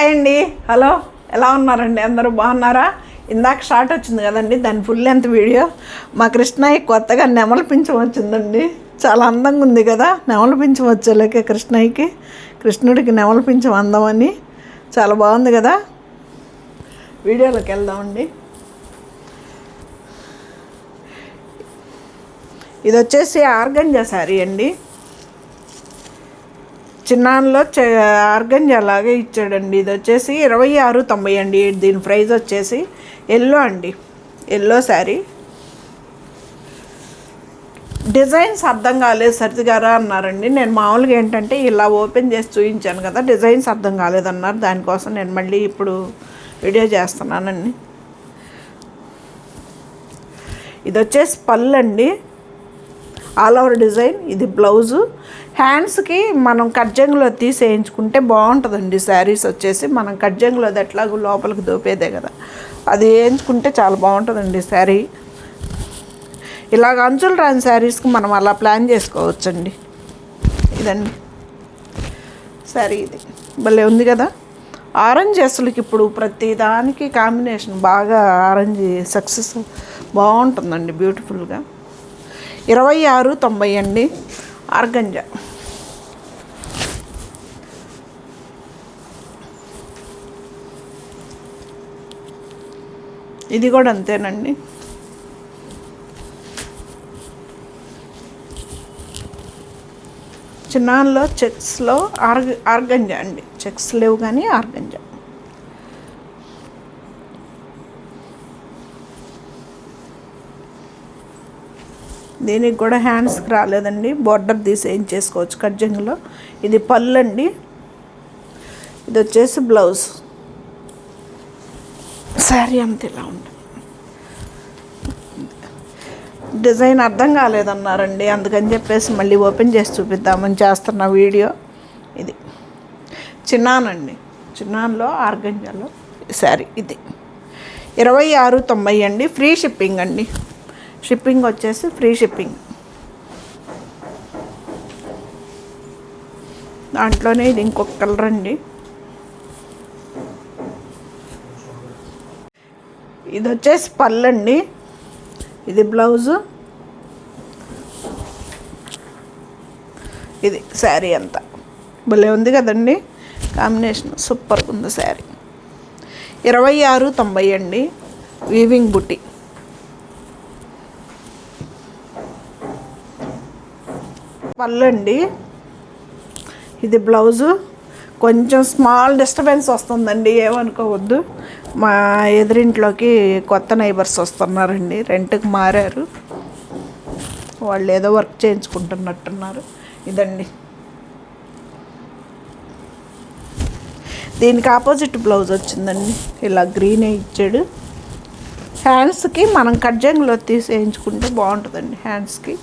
Hi అండి, hello, ఎలా ఉన్నారండి? అందరూ బాగున్నారా? ఇందాక షార్ట్ వచ్చింది కదండి, దాని ఫుల్ లెంత్ వీడియో. మా కృష్ణయ్య కొత్తగా నెమలి పింఛం వచ్చిందండి. చాలా అందంగా ఉంది కదా నెమలి పింఛం వచ్చేలేక కృష్ణయ్యకి, కృష్ణుడికి నెమలి పింఛం అందమని. చాలా బాగుంది కదా. వీడియోలోకి వెళ్దామండి. ఇది వచ్చేసి ఆర్గంజా శారీ అండి. చిన్నాన్లో ఆర్గంజా లాగే ఇచ్చాడండి. ఇది వచ్చేసి 26.90 అండి. దీని ప్రైస్ వచ్చేసి ఎల్లో అండి, ఎల్లో శారీ. డిజైన్స్ అర్థం కాలేదు సరిగారా అన్నారండి. నేను మామూలుగా ఏంటంటే ఇలా ఓపెన్ చేసి చూపించాను కదా, డిజైన్స్ అర్థం కాలేదన్నారు. దానికోసం నేను మళ్ళీ ఇప్పుడు వీడియో చేస్తున్నానండి. ఇది వచ్చేసి పళ్ళు అండి, ఆల్ ఓవర్ డిజైన్. ఇది బ్లౌజు. హ్యాండ్స్కి మనం కట్జంగులో తీసేయించుకుంటే బాగుంటుందండి. శారీస్ వచ్చేసి మనం కట్జంగులోది ఎట్లాగో లోపలికి దోపేదే కదా, అది వేయించుకుంటే చాలా బాగుంటుందండి శారీ. ఇలాగ అంచులు రాని శారీస్కి మనం అలా ప్లాన్ చేసుకోవచ్చండి. ఇదండి శారీ. ఇది భలే ఉంది కదా. ఆరెంజ్ అసలుకి ఇప్పుడు ప్రతి దానికి కాంబినేషన్ బాగా ఆరెంజ్ సక్సెస్ బాగుంటుందండి, బ్యూటిఫుల్గా. 26.90 అండి ఆర్గంజా. ఇది కూడా అంతేనండి. చిన్నాల్లో చెక్స్లో ఆర్గంజా అండి. చెక్స్ లేవు కానీ ఆర్గంజా. దీనికి కూడా హ్యాండ్స్కి రాలేదండి, బోర్డర్ తీసి ఏం చేసుకోవచ్చు కట్జంగులో. ఇది పళ్ళు అండి. ఇది వచ్చేసి బ్లౌజ్. శారీ అంత ఇలా ఉంటుంది. డిజైన్ అర్థం కాలేదన్నారండి, అందుకని చెప్పేసి మళ్ళీ ఓపెన్ చేసి చూపిద్దామని చేస్తున్న వీడియో. ఇది చిన్నానండి, చిన్నాన్లో ఆర్గంజాలో శారీ. ఇది 26.90 అండి. ఫ్రీ షిప్పింగ్ అండి. షిప్పింగ్ వచ్చేసి ఫ్రీ షిప్పింగ్. దాంట్లోనే ఇది ఇంకొక కలర్ అండి. ఇది వచ్చేసి పళ్ళు అండి. ఇది బ్లౌజు. ఇది శారీ అంతా భలే ఉంది కదండి, కాంబినేషన్ సూపర్గా ఉంది శారీ. 26.90 అండి. వీవింగ్ బుట్టి. పళ్ళు అండి. ఇది బ్లౌజు. కొంచెం స్మాల్ డిస్టర్బెన్స్ వస్తుందండి, ఏమనుకోవద్దు. మా ఎదురింట్లోకి కొత్త నైబర్స్ వస్తున్నారండి, రెంట్కి మారారు. వాళ్ళు ఏదో వర్క్ చేయించుకుంటున్నట్టున్నారు. ఇదండి. దీనికి ఆపోజిట్ బ్లౌజ్ వచ్చిందండి, ఇలా గ్రీనే ఇచ్చాడు. హ్యాండ్స్కి మనం కట్జంగులో తీసి వేయించుకుంటే బాగుంటుందండి. హ్యాండ్స్కి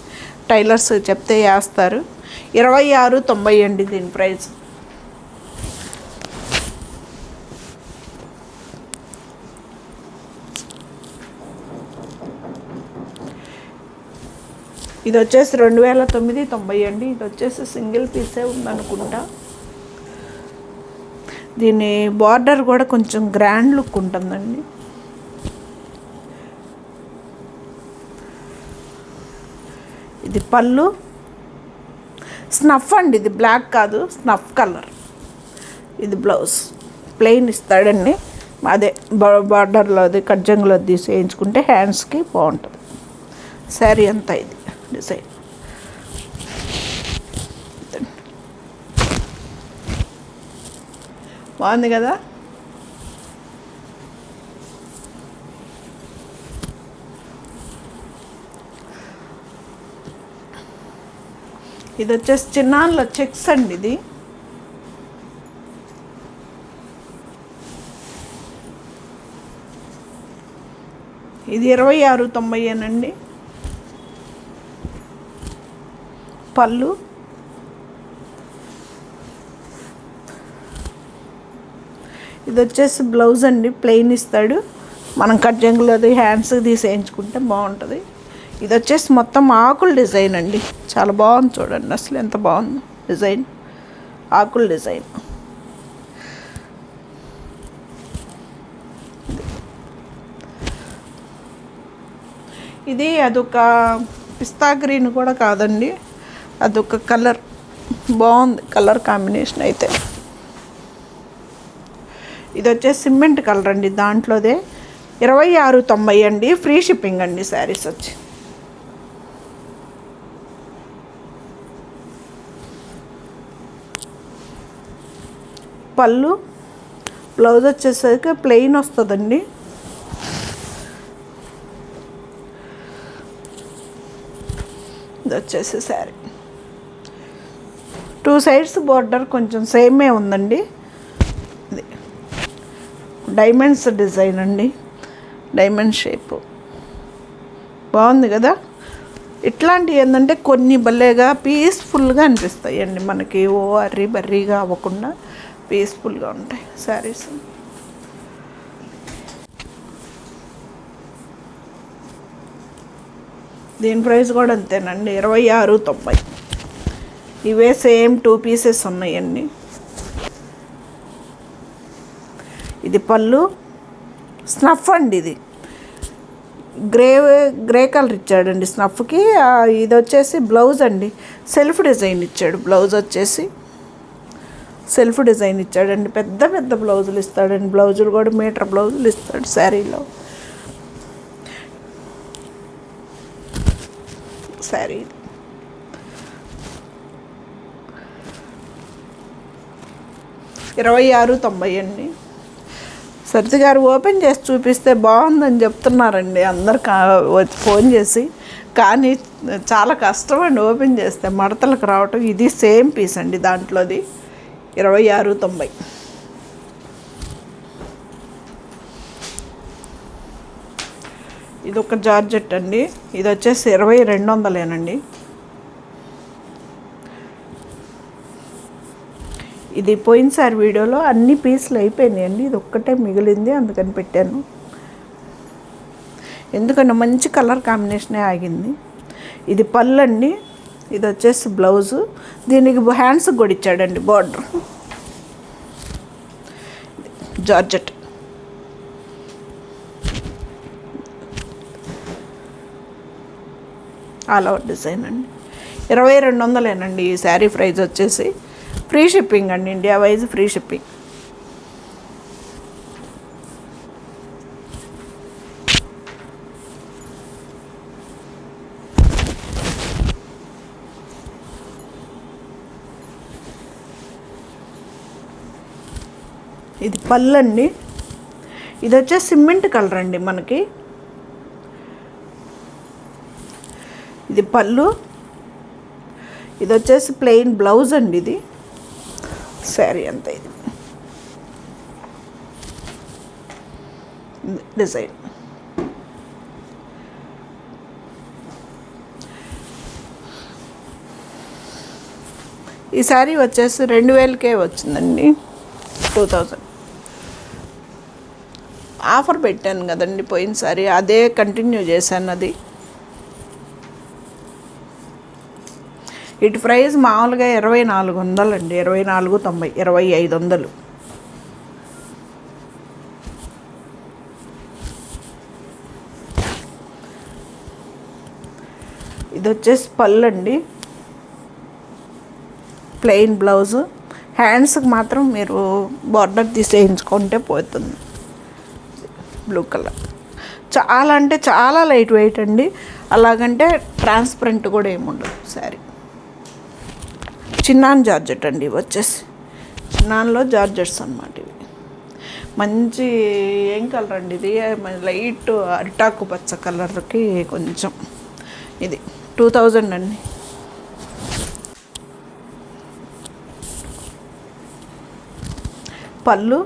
టైలర్స్ చెప్తే వేస్తారు. 26.90 అండి దీని ప్రైస్. ఇది వచ్చేసి 2009.90 అండి. ఇది వచ్చేసి సింగిల్ పీసే ఉందనుకుంటా. దీని బార్డర్ కూడా కొంచెం గ్రాండ్ లుక్ ఉంటుందండి. ఇది పళ్ళు. స్నఫ్ అండి, ఇది బ్లాక్ కాదు, స్నఫ్ కలర్. ఇది బ్లౌజ్ ప్లెయిన్ ఇస్తాడండి. అదే బార్డర్లో అది కట్జంగులో తీసి వేయించుకుంటే హ్యాండ్స్కి బాగుంటుంది. శారీ అంతా ఇది డిజైన్. బాగుంది కదా. ఇది వచ్చేసి చిన్నాన్లో చెక్స్ అండి. ఇది 26.90 అండి. పళ్ళు. ఇది వచ్చేసి బ్లౌజ్ అండి, ప్లెయిన్ ఇస్తాడు. మనం కట్జంగులోది హ్యాండ్స్ తీసేయించుకుంటే బాగుంటుంది. ఇది వచ్చేసి మొత్తం ఆకుల డిజైన్ అండి, చాలా బాగుంది చూడండి. అసలు ఎంత బాగుంది డిజైన్, ఆకుల డిజైన్. ఇది అదొక పిస్తా గ్రీన్ కూడా కాదండి, అదొక కలర్. బాగుంది కలర్ కాంబినేషన్ అయితే. ఇది వచ్చేసి సిమెంట్ కలర్ అండి, దాంట్లోదే 26.90 అండి. ఫ్రీ షిప్పింగ్ అండి శారీస్ వచ్చి. పళ్ళు, బ్లౌజ్ వచ్చేసరికి ప్లెయిన్ వస్తుందండి. ఇది వచ్చేసి శారీ 2 సైడ్స్ బోర్డర్ కొంచెం సేమే ఉందండి. ఇది డైమండ్స్ డిజైన్ అండి, డైమండ్ షేపు బాగుంది కదా. ఇట్లాంటివి ఏంటంటే కొన్ని భలేగా పీస్ఫుల్గా అనిపిస్తాయి అండి మనకి, ఓ అర్రీ బర్రీగా అవ్వకుండా పీస్ఫుల్గా ఉంటాయి శారీస్. దీని ప్రైస్ కూడా అంతేనండి, 26.90. ఇవే సేమ్ 2 పీసెస్ ఉన్నాయండి. ఇది పళ్ళు, స్నఫ్ అండి. ఇది గ్రే కలర్ ఇచ్చాడండి స్నఫ్కి. ఇది వచ్చేసి బ్లౌజ్ అండి, సెల్ఫ్ డిజైన్ ఇచ్చాడు. బ్లౌజ్ వచ్చేసి సెల్ఫ్ డిజైన్ ఇచ్చాడండి. పెద్ద పెద్ద బ్లౌజులు ఇస్తాడండి, బ్లౌజులు కూడా మీటర్ బ్లౌజులు ఇస్తాడు శారీలో. శారీ 26.90 అండి. సరిత గారు ఓపెన్ చేసి చూపిస్తే బాగుందని చెప్తున్నారండి అందరు ఫోన్ చేసి, కానీ చాలా కష్టం అండి ఓపెన్ చేస్తే మడతలకు రావటం. ఇది సేమ్ పీస్ అండి, దాంట్లోది 26.90. ఇది ఒక జార్జెట్ అండి, ఇది వచ్చేసి 2200 ఇది పోయినసారి వీడియోలో అన్ని పీసులు అయిపోయినాయండి, ఇది ఒక్కటే మిగిలింది అందుకని పెట్టాను. ఎందుకంటే మంచి కలర్ కాంబినేషనే ఆగింది. ఇది పళ్ళు అండి, ఇది వచ్చేసి బ్లౌజు. దీనికి హ్యాండ్స్ కూడా ఇచ్చాడండి border. Georgette all over design అండి, 2200 ఈ శారీ ప్రైస్ వచ్చేసి. ఫ్రీ షిప్పింగ్ అండి, ఇండియా వైజ్ ఫ్రీ షిప్పింగ్. ఇది పళ్ళు అండి, ఇది వచ్చేసి సిమెంట్ కలర్ అండి మనకి. ఇది పళ్ళు, ఇది వచ్చేసి ప్లెయిన్ బ్లౌజ్ అండి. ఇది శారీ అంతా ఇది డిజైన్. ఈ శారీ వచ్చేసి 2000కే వచ్చిందండి, 2000. ఆఫర్ పెట్టాను కదండి పోయినసారి, అదే కంటిన్యూ చేశాను. అది ఇటు ప్రైస్ మామూలుగా 2400 అండి, 24.90, 2500. ఇది వచ్చేసి పళ్ళు అండి, ప్లెయిన్ బ్లౌజు. హ్యాండ్స్కి మాత్రం మీరు బార్డర్ తీసేయించుకుంటే పోతుంది. బ్లూ కలర్ చాలా అంటే చాలా లైట్ వెయిట్ అండి, అలాగంటే ట్రాన్స్పరెంట్ కూడా ఏముండదు శారీ. చిన్నాన్ జార్జెట్ అండి, ఇవి వచ్చేసి చిన్నాన్లో జార్జెట్స్ అన్నమాట. ఇవి మంచి ఏం కలర్ అండి, ఇది లైట్ అరిటాకు పచ్చ కలర్కి కొంచెం. ఇది 2000 అండి. పళ్ళు,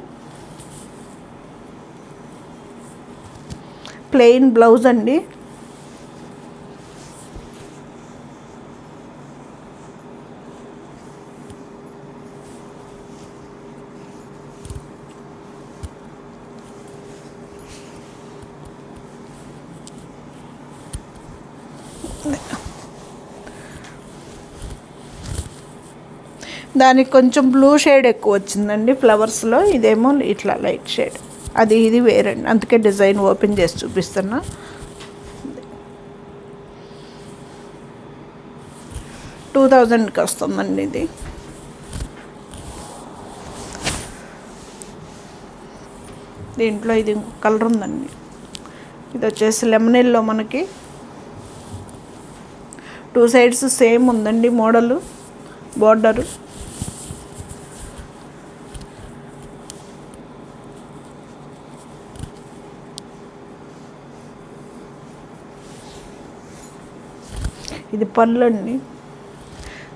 ప్లెయిన్ బ్లౌజ్ అండి. దానికి కొంచెం బ్లూ షేడ్ ఎక్కువ వచ్చిందండి ఫ్లవర్స్లో, ఇదేమో ఇట్లా లైట్ షేడ్. అది ఇది వేరండి, అందుకే డిజైన్ ఓపెన్ చేసి చూపిస్తున్నా. 2000కి వస్తుందండి ఇది. దీంట్లో ఇది ఇంకొక కలర్ ఉందండి. ఇది వచ్చేసి లెమన్ ఎల్లో, మనకి 2 సైడ్స్ సేమ్ ఉందండి మోడలు, బోర్డరు. ఇది పళ్ళు అండి.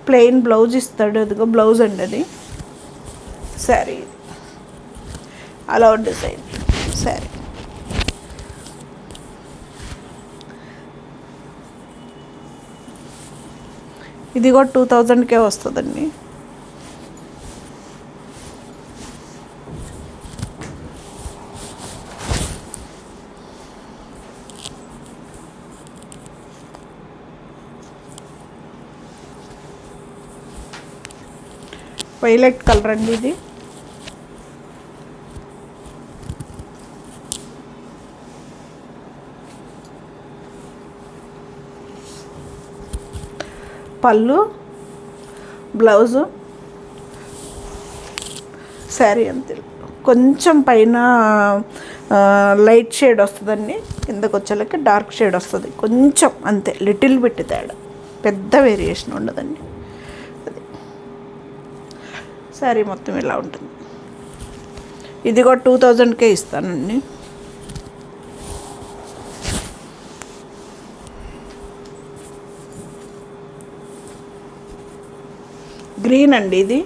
ప్లెయిన్ బ్లౌజ్ ఇస్తాడు, అదిగో బ్లౌజ్ అండి అది. శారీ అలా డిజైన్ శారీ. ఇది కూడా 2000కే వస్తుందండి. వైలెట్ కలర్ అండి ఇది. పళ్ళు, బ్లౌజు, శారీ అంతే. కొంచెం పైన లైట్ షేడ్ వస్తుందండి, కిందకు వచ్చేలకి డార్క్ షేడ్ వస్తుంది కొంచెం, అంతే. లిటిల్ బిట్ తేడా, పెద్ద వేరియేషన్ ఉండదండి. అది శారీ మొత్తం ఇలా ఉంటుంది. ఇది కూడా 2000కే ఇస్తానండి. గ్రీన్ అండి ఇది.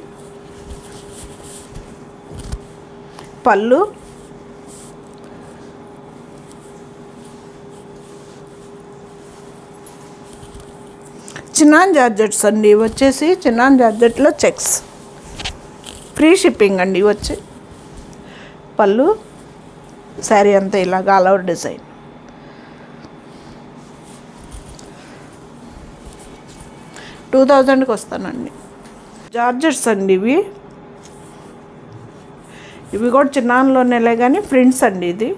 పళ్ళు, చిన్నాన్ జార్జెట్స్ అండి ఇవి వచ్చేసి. చిన్నాన్ జార్జెట్లో చెక్స్, ఫ్రీ షిప్పింగ్ అండి ఇవి వచ్చి. పళ్ళు, శారీ అంతా ఇలాగ ఆల్ ఓవర్ డిజైన్. $2000కి వస్తానండి. జార్జెట్స్ అండి ఇవి. ఇవి కూడా చిన్నాన్లోనే కానీ ప్రింట్స్ అండి. ఇది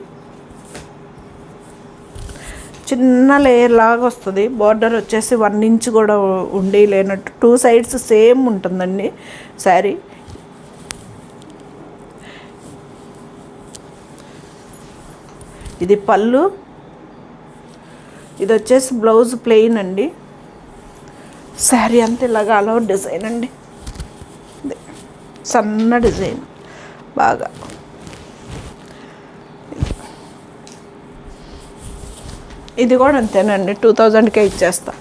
చిన్న లేయర్ లాగా వస్తుంది. బార్డర్ వచ్చేసి 1 ఇంచ్ కూడా ఉండి లేనట్టు 2 సైడ్స్ సేమ్ ఉంటుందండి శారీ. ఇది పళ్ళు, ఇది వచ్చేసి బ్లౌజ్ ప్లెయిన్ అండి. శారీ అంతా ఇలాగ ఆల్ ఓవర్ డిజైన్ అండి, సన్న డిజైన్ బాగా. ఇది కూడా అంతేనండి, 2000కే ఇచ్చేస్తా.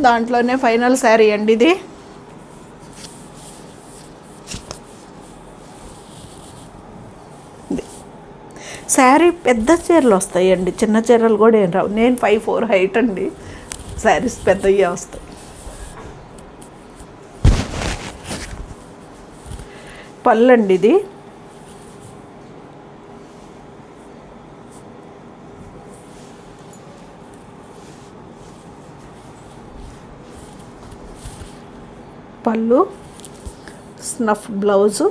దాంట్లోనే ఫైనల్ శారీ అండి ఇది. శారీ పెద్ద చీరలు వస్తాయండి, చిన్న చీరలు కూడా ఏం రావు. నేను 5'4" హైట్ అండి, శారీస్ పెద్దవి వస్తాయి. పళ్ళు అండి ఇది. పళ్ళు, స్నఫ్ బ్లౌజు,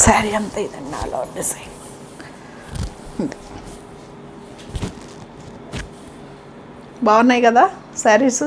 శారీ అంతా ఇదండి ఆల్ ఓవర్ డిజైన్. బాగున్నాయి కదా శారీస్.